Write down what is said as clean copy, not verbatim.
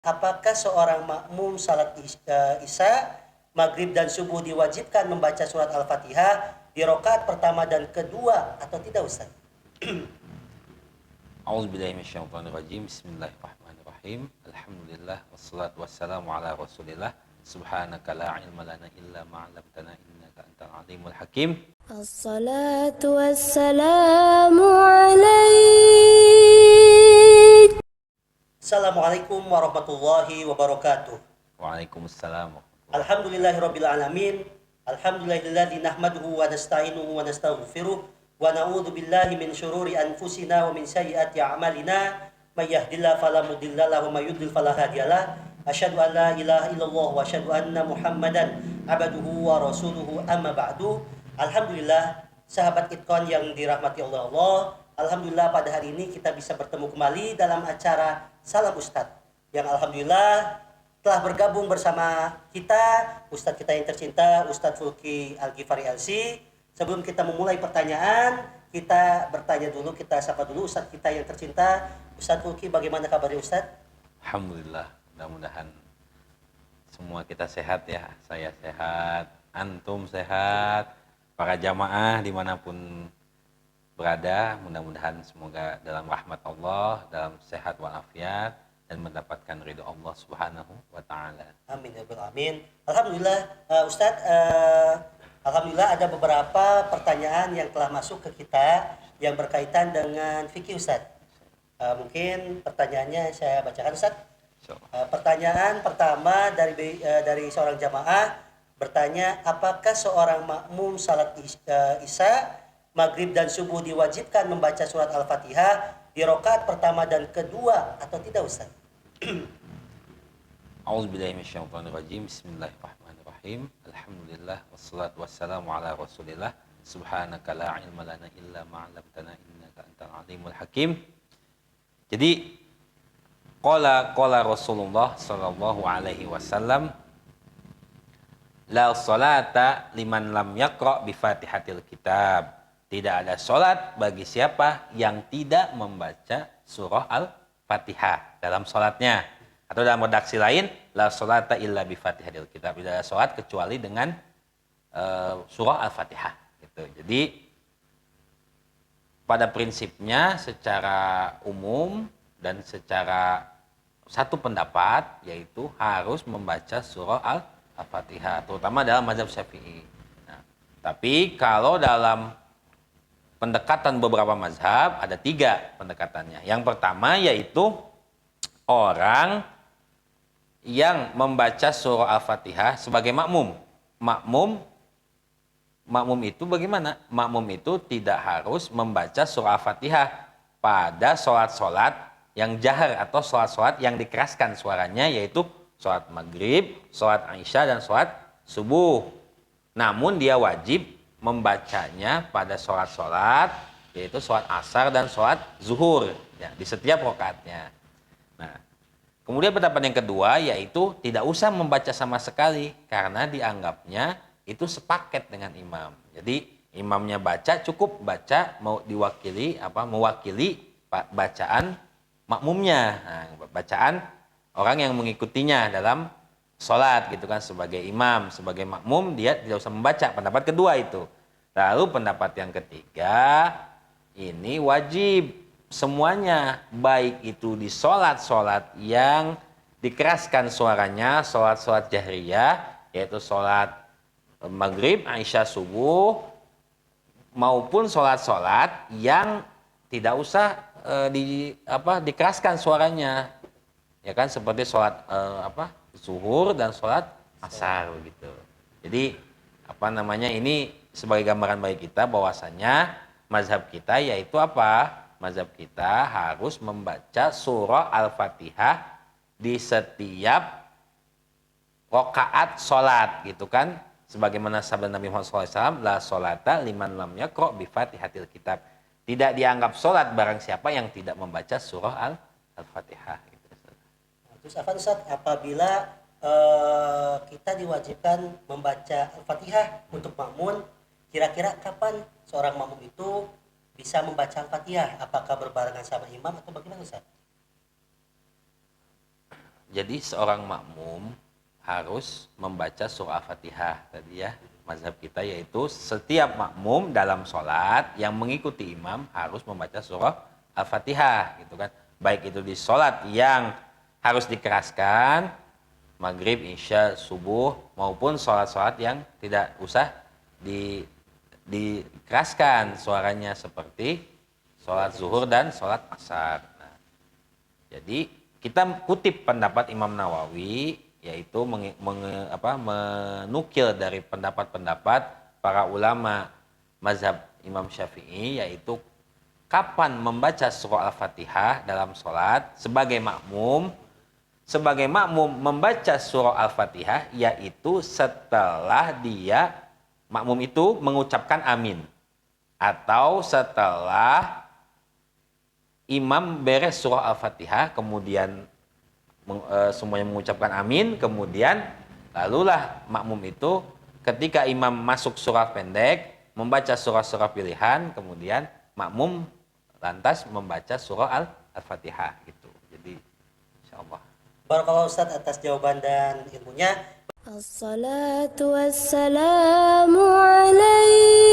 Apakah seorang makmum salat Isya, Maghrib dan Subuh diwajibkan membaca surat Al-Fatihah di rakaat pertama dan kedua atau tidak, Ustaz? A'udzubillahi minasyaitonirrajim. Bismillahirrahmanirrahim. Alhamdulillah wassalatu wassalamu ala Rasulillah. Subhanaka la ilma lana illa ma 'allamtana innaka antal alimul hakim. Assalatu wassalamu alaik. Assalamualaikum warahmatullahi wabarakatuh. Waalaikumsalam. Alhamdulillahirabbil alamin. Alhamdulillahilladzi nahmaduhu wa nasta'inuhu wa nastaghfiruh wa na'udzu billahi min syururi anfusina wa min sayyiati a'malina. May yahdihillahu fala mudilla lahu wa may yudlil fala hadiyalah. Asyhadu an la ilaha illallah wa asyhadu anna Muhammadan abduhu wa rasuluhu, amma ba'du. Alhamdulillah, sahabat Itkon yang dirahmati Allah. Alhamdulillah pada hari ini kita bisa bertemu kembali dalam acara Salam Ustadz, yang alhamdulillah telah bergabung bersama kita Ustadz kita yang tercinta, Ustadz Fulki Al-Ghifari LC. Sebelum kita memulai pertanyaan, kita bertanya dulu, kita sapa dulu Ustadz kita yang tercinta. Ustadz Fulki, bagaimana kabarnya Ustadz? Alhamdulillah, mudah-mudahan semua kita sehat ya. Saya sehat, antum sehat, para jamaah dimanapun berada, mudah-mudahan semoga dalam rahmat Allah, dalam sehat walafiat, dan mendapatkan ridho Allah Subhanahu wa Ta'ala. Amin ya rabbal alamin. Alhamdulillah, Ustadz, alhamdulillah ada beberapa pertanyaan yang telah masuk ke kita yang berkaitan dengan fikih, Ustadz. Mungkin pertanyaannya saya bacakan, Ustadz. Pertanyaan pertama dari seorang jamaah bertanya, apakah seorang makmum salat Isya, Maghrib dan Subuh diwajibkan membaca surat Al-Fatihah di rakaat pertama dan kedua atau tidak, Ustaz? A'udzubillahi minasyaitonirrajim. Bismillahirrahmanirrahim. Alhamdulillah wassalatu wassalamu ala Rasulillah. Subhanaka la ilma lana illa ma 'allamtana innaka antal alimul hakim. Jadi qala Rasulullah sallallahu alaihi wasallam, la salata liman lam yaqra bi Fatihatil Kitab. Tidak ada salat bagi siapa yang tidak membaca surah Al-Fatihah dalam salatnya. Atau dalam redaksi lain, la salata illa bi Fatihatil Kitab. Tidak ada salat kecuali dengan surah Al-Fatihah. Gitu. Jadi pada prinsipnya secara umum dan secara satu pendapat, yaitu harus membaca surah Al-Fatihah, terutama dalam mazhab Syafi'i. Nah, tapi kalau dalam pendekatan beberapa mazhab ada 3 pendekatannya. Yang pertama yaitu orang yang membaca surah Al-Fatihah sebagai makmum. Makmum itu bagaimana? Makmum itu tidak harus membaca surah Al-Fatihah pada sholat-sholat yang jahar atau sholat-sholat yang dikeraskan suaranya, yaitu sholat maghrib, sholat Isya, dan sholat subuh. Namun dia wajib membacanya pada sholat-sholat, yaitu sholat asar dan sholat zuhur, ya, di setiap rakaatnya. Nah, kemudian pendapat yang kedua yaitu tidak usah membaca sama sekali karena dianggapnya itu sepaket dengan imam. Jadi imamnya baca, cukup baca mewakili bacaan makmumnya, nah, bacaan orang yang mengikutinya dalam sholat gitu kan, sebagai imam, sebagai makmum dia tidak usah membaca. Pendapat kedua itu. Lalu pendapat yang ketiga, ini wajib semuanya, baik itu di sholat-sholat yang dikeraskan suaranya, sholat-sholat jahriyah, yaitu sholat maghrib, Isya, subuh, maupun sholat-sholat yang tidak usah dikeraskan suaranya, ya kan, seperti sholat zuhur dan sholat asar gitu. Jadi ini sebagai gambaran bagi kita bahwasanya mazhab kita yaitu mazhab kita harus membaca surah Al-Fatihah di setiap rakaat sholat gitu kan, sebagaimana sabda Nabi Muhammad SAW, la sholata liman lam yaqra bi Fatihatil Kitab. Tidak dianggap sholat barang siapa yang tidak membaca surah Al-Fatihah gitu. Terus Ustaz, apabila kita diwajibkan membaca Al-Fatihah untuk makmum, kira-kira kapan seorang makmum itu bisa membaca Al-Fatihah? Apakah berbarengan sama imam atau bagaimana, Ustaz? Jadi seorang makmum harus membaca surah Al-Fatihah tadi ya. Mazhab kita yaitu setiap makmum dalam sholat yang mengikuti imam harus membaca surah Al-Fatihah gitu kan. Baik itu di sholat yang harus dikeraskan, maghrib, isya, subuh, maupun sholat-sholat yang tidak usah dikeraskan suaranya seperti sholat zuhur dan sholat asar. Nah, jadi kita kutip pendapat Imam Nawawi yaitu menukil dari pendapat-pendapat para ulama mazhab Imam Syafi'i yaitu kapan membaca surah Al-Fatihah dalam sholat sebagai makmum membaca surah Al-Fatihah yaitu setelah dia makmum itu mengucapkan amin atau setelah imam beres surah Al-Fatihah kemudian semuanya mengucapkan amin, kemudian lalulah makmum itu ketika imam masuk surah pendek membaca surah-surah pilihan, kemudian makmum lantas membaca surah Al-Fatihah gitu. Jadi insyaallah. Barakallahu Ustaz atas jawaban dan ilmunya. الصلاة والسلام عليك